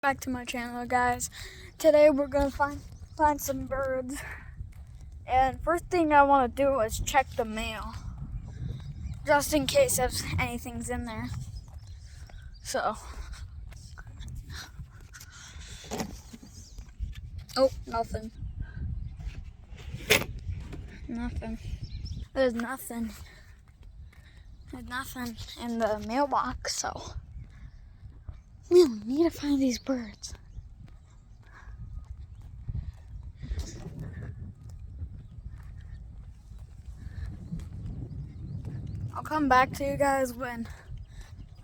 Back to my channel, guys. Today we're gonna find some birds, and first thing I want to do is check the mail, just in case if anything's in there. So, oh, nothing. There's nothing in the mailbox. So we need to find these birds. I'll come back to you guys when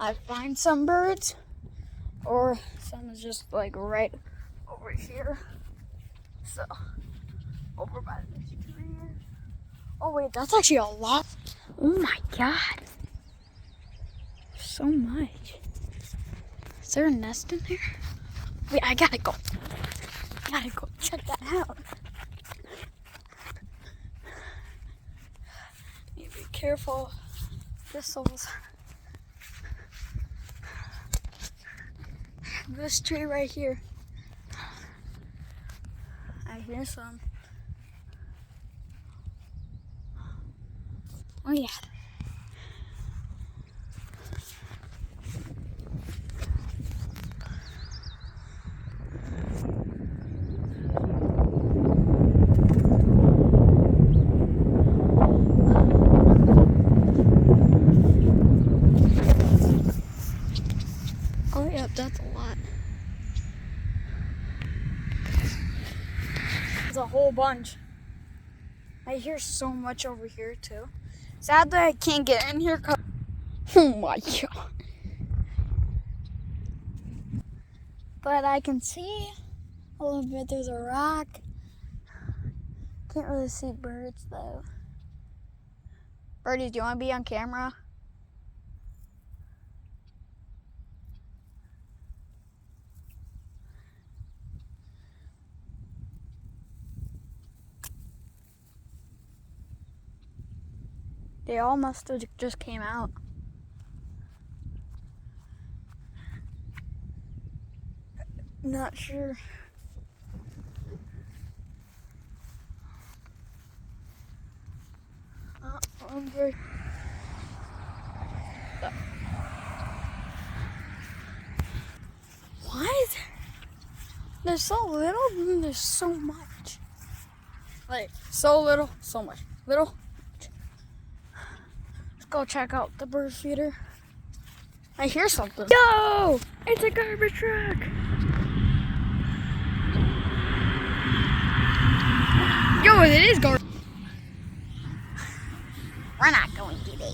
I find some birds, or some is just like right over here. So, over by this tree. Oh wait, that's actually a lot. Oh my god. So much. Is there a nest in there? Wait, I gotta go check that out. Need to be careful. Thistles. This tree right here. I hear some. Oh yeah. Oh yeah, that's a lot. There's a whole bunch. I hear so much over here too. Sad that I can't get in here. Oh my god. But I can see a little bit. There's a rock. Can't really see birds though. Birdies, do you want to be on camera? They all must have just came out. Not sure. I'm very... Why is there's so little and there's so much? Like, so little, so much. Little. Let's go check out the bird feeder. I hear something. Yo! It's a garbage truck! Yo, it is garbage. We're not going today.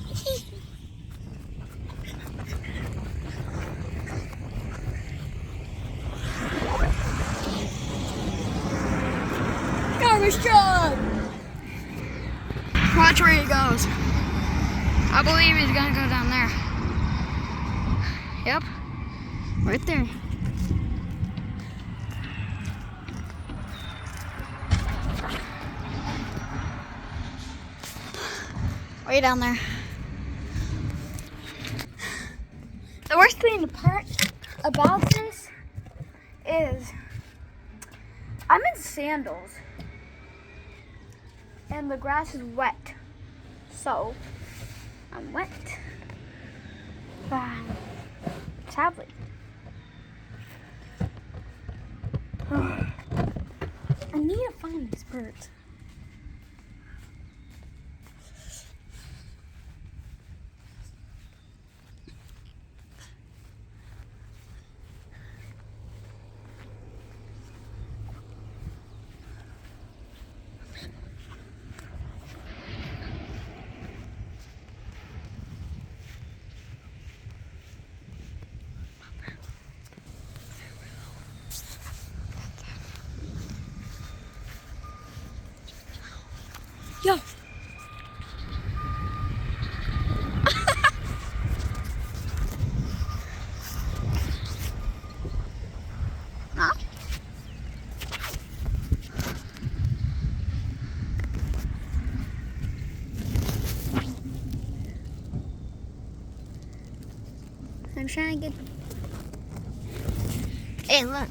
Garbage truck! Watch where he goes. I believe he's gonna go down there. Yep, right there. Way down there. The worst thing part about this is I'm in sandals and the grass is wet. So I'm wet. Sadly. I need to find these birds. Yo! Huh? I'm trying to get Hey, look.